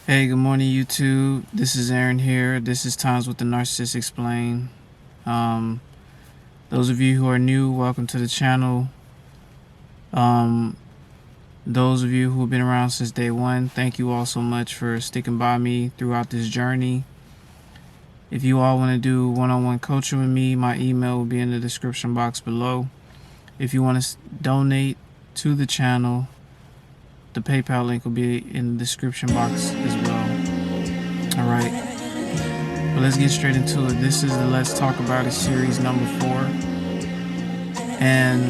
Hey, good morning, YouTube. This is Aaron here. This is Times with the Narcissist Explained. Um, those of you who are new, welcome to the channel. Those of you who have been around since day one, thank you all so much for sticking by me throughout this journey. If you all want to do one-on-one coaching with me, my email will be in the description box below. If you want to donate to the channel, the PayPal link will be in the description box as well. Alright, but let's get straight into it. This is the Let's Talk About It series number 4. And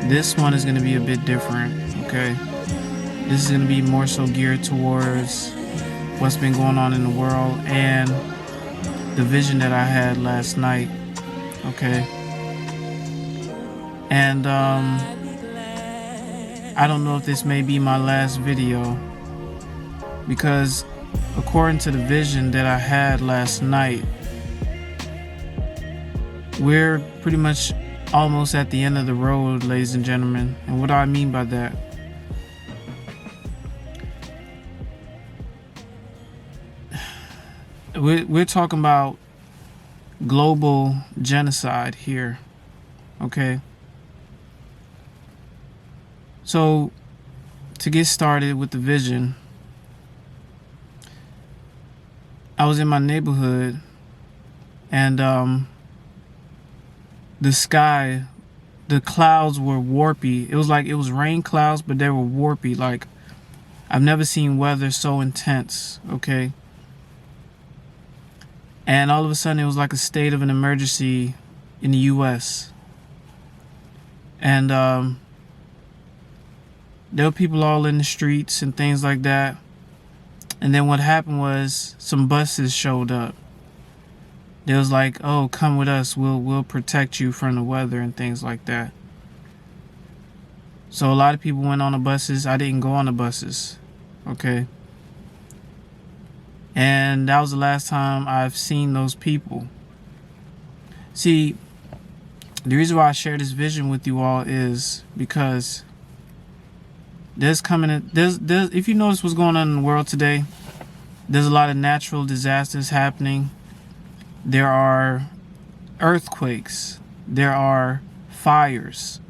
this one is going to be a bit different, okay? This is going to be more so geared towards what's been going on in the world and the vision that I had last night, okay? And I don't know if this may be my last video, because according to the vision that I had last night, we're pretty much almost at the end of the road, ladies and gentlemen. And what do I mean by that? We're talking about global genocide here, okay? So, to get started with the vision, I was in my neighborhood, and the sky, the clouds were warpy. It was like it was rain clouds, but they were warpy. Like, I've never seen weather so intense, okay? And all of a sudden, it was like a state of an emergency in the U.S. And there were people all in the streets and things like that. And then what happened was some buses showed up. They was like, "Oh, come with us. We'll protect you from the weather," and things like that. So a lot of people went on the buses. I didn't go on the buses, okay? And that was the last time I've seen those people. See, the reason why I share this vision with you all is because there's if you notice what's going on in the world today, there's a lot of natural disasters happening. There are earthquakes, there are fires,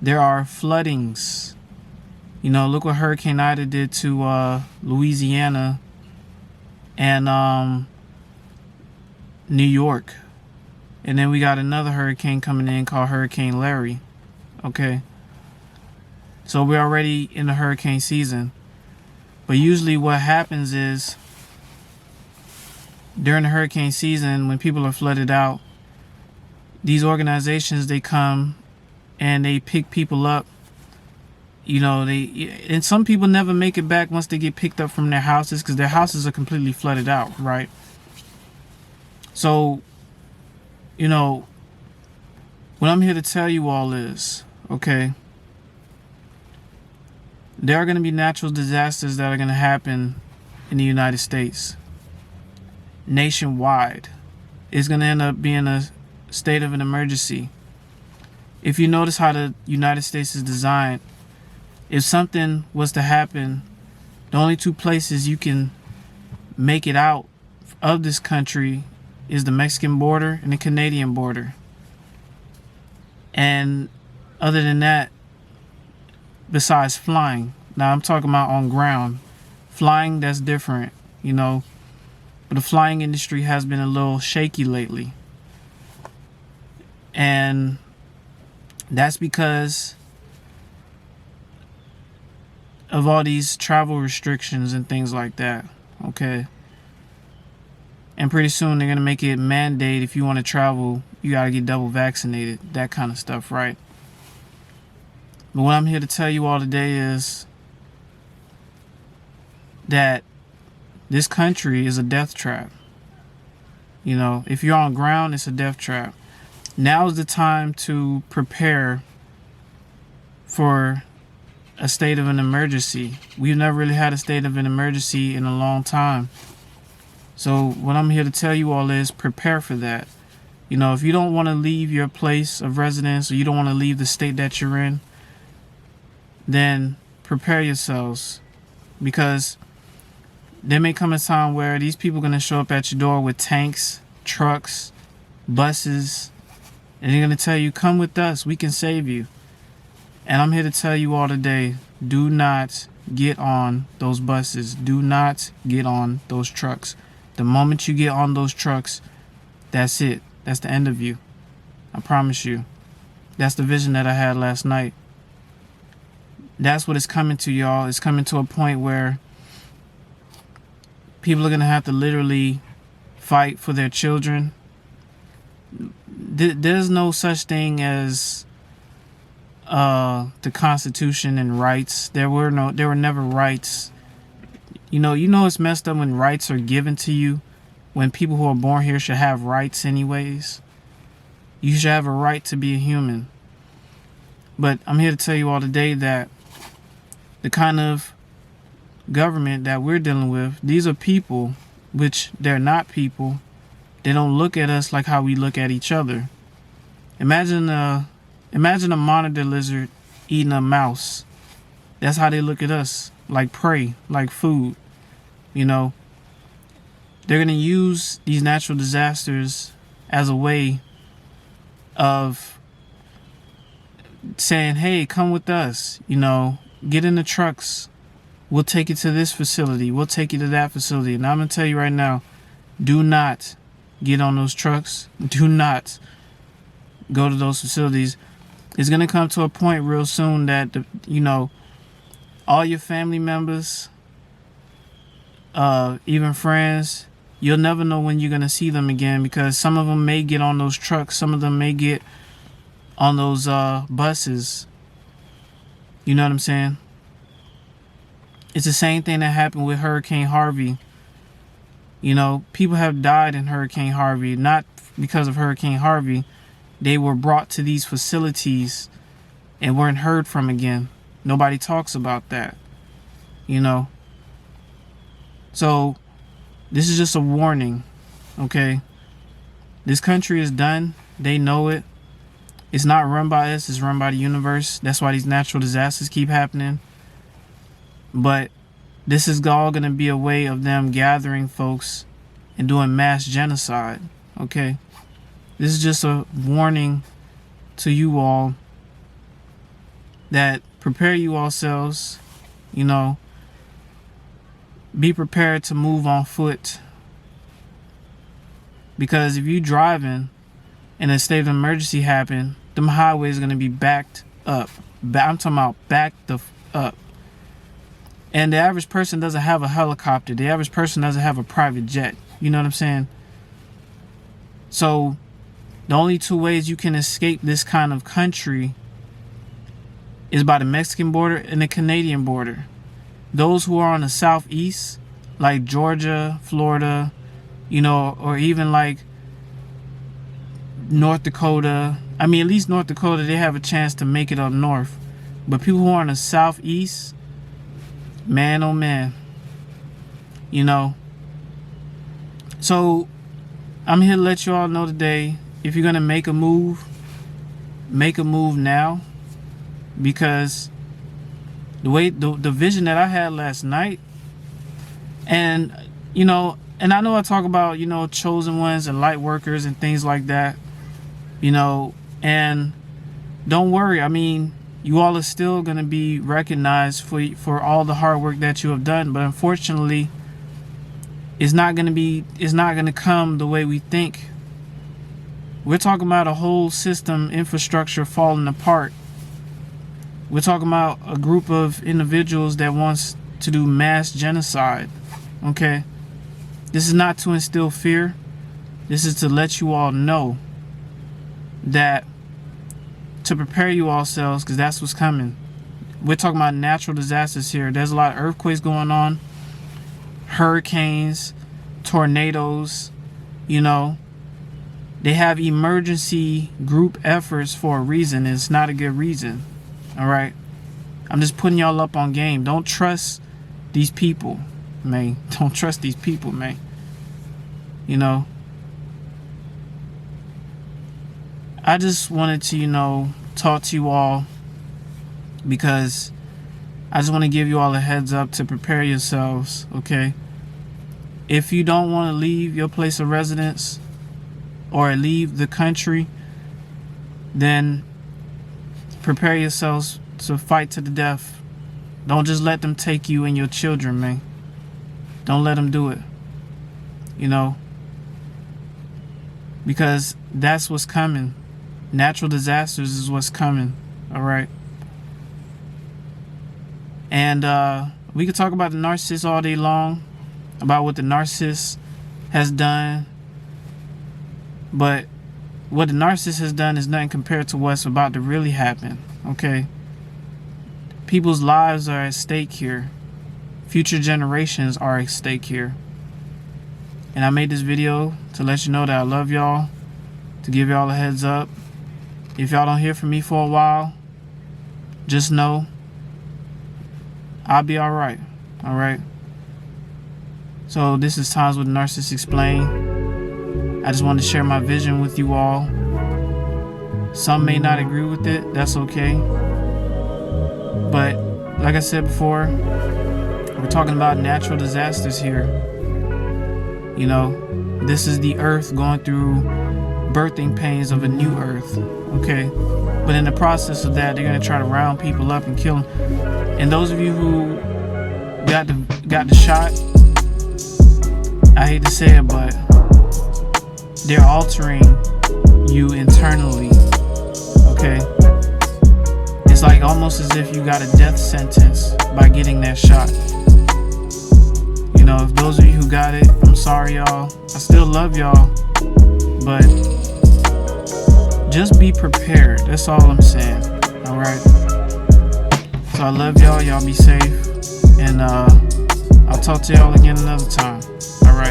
there are floodings. You know, look what Hurricane Ida did to Louisiana and New York. And then we got another hurricane coming in called Hurricane Larry, okay? So we're already in the hurricane season. But usually what happens is, during the hurricane season, when people are flooded out, these organizations, they come and they pick people up. You know, and some people never make it back once they get picked up from their houses, because their houses are completely flooded out, right? So, you know, what I'm here to tell you all is, okay, there are going to be natural disasters that are going to happen in the United States. Nationwide. It's going to end up being a state of an emergency. If you notice how the United States is designed, if something was to happen, the only two places you can make it out of this country is the Mexican border and the Canadian border. And other than that, besides flying, now I'm talking about on ground. Flying, that's different, you know. But the flying industry has been a little shaky lately. And that's because of all these travel restrictions and things like that, okay? And pretty soon they're going to make it mandate, if you want to travel, you got to get double vaccinated, that kind of stuff, right? But what I'm here to tell you all today is that this country is a death trap. You know, if you're on ground, it's a death trap. Now is the time to prepare for a state of an emergency. We've never really had a state of an emergency in a long time. So what I'm here to tell you all is prepare for that. You know, if you don't want to leave your place of residence, or you don't want to leave the state that you're in, then prepare yourselves, because there may come a time where these people are going to show up at your door with tanks, trucks, buses, and they're going to tell you, come with us, we can save you. And I'm here to tell you all today, do not get on those buses. Do not get on those trucks. The moment you get on those trucks, that's it. That's the end of you. I promise you. That's the vision that I had last night. That's what it's coming to, y'all. It's coming to a point where people are going to have to literally fight for their children. There's no such thing as the Constitution and rights. There were never rights. You know it's messed up when rights are given to you, when people who are born here should have rights anyways. You should have a right to be a human. But I'm here to tell you all today that the kind of government that we're dealing with, these are people, which they're not people. They don't look at us like how we look at each other. Imagine a monitor lizard eating a mouse. That's how they look at us, like prey, like food. You know, they're going to use these natural disasters as a way of saying, hey, come with us, you know, get in the trucks. We'll take you to this facility. We'll take you to that facility. And I'm going to tell you right now, do not get on those trucks. Do not go to those facilities. It's going to come to a point real soon that, all your family members, even friends, you'll never know when you're going to see them again, because some of them may get on those trucks. Some of them may get on those buses. You know what I'm saying? It's the same thing that happened with Hurricane Harvey. You know, people have died in Hurricane Harvey, not because of Hurricane Harvey. They were brought to these facilities and weren't heard from again. Nobody talks about that, you know. So this is just a warning, okay? This country is done. They know it. It's not run by us. It's run by the universe. That's why these natural disasters keep happening. But this is all going to be a way of them gathering folks and doing mass genocide, okay? This is just a warning to you all that prepare you yourselves, you know, be prepared to move on foot. Because if you driving and a state of emergency happen, them highways are going to be backed up. I'm talking about backed up. And the average person doesn't have a helicopter. The average person doesn't have a private jet. You know what I'm saying? So the only two ways you can escape this kind of country is by the Mexican border and the Canadian border. Those who are on the southeast, like Georgia, Florida, you know, or even like North Dakota. I mean, at least North Dakota, they have a chance to make it up north. But people who are on the southeast, man, oh man, you know. So I'm here to let you all know today, if you're going to make a move now. Because the way, the vision that I had last night, and, you know, and I know I talk about, you know, chosen ones and light workers and things like that, you know, and don't worry. I mean, you all are still going to be recognized for all the hard work that you have done. But unfortunately, it's not going to come the way we think. We're talking about a whole system, infrastructure falling apart. We're talking about a group of individuals that wants to do mass genocide. Okay? This is not to instill fear. This is to let you all know that, to prepare you yourselves, because that's what's coming. We're talking about natural disasters here. There's a lot of earthquakes going on, hurricanes, tornadoes, you know. They have emergency group efforts for a reason. It's not a good reason. All right? I'm just putting y'all up on game. Don't trust these people, man. Don't trust these people, man. You know. I just wanted to, you know, talk to you all, because I just want to give you all a heads up to prepare yourselves, okay? If you don't want to leave your place of residence or leave the country, then prepare yourselves to fight to the death. Don't just let them take you and your children, man. Don't let them do it. You know, because that's what's coming. Natural disasters is what's coming. All right. And we could talk about the narcissist all day long, about what the narcissist has done. But what the narcissist has done is nothing compared to what's about to really happen. Okay. People's lives are at stake here. Future generations are at stake here. And I made this video to let you know that I love y'all, to give y'all a heads up. If y'all don't hear from me for a while, just know I'll be alright. Alright? So this is Times with Narcissist Explained. I just wanted to share my vision with you all. Some may not agree with it. That's okay. But like I said before, we're talking about natural disasters here. You know, this is the earth going through birthing pains of a new earth. Okay? But in the process of that, they're going to try to round people up and kill them. And those of you who got the shot, I hate to say it, but they're altering you internally. Okay? It's like almost as if you got a death sentence by getting that shot. You know, if those of you who got it, I'm sorry, y'all. I still love y'all, but just be prepared. That's all I'm saying. All right. So I love y'all. Y'all be safe, and I'll talk to y'all again another time. All right.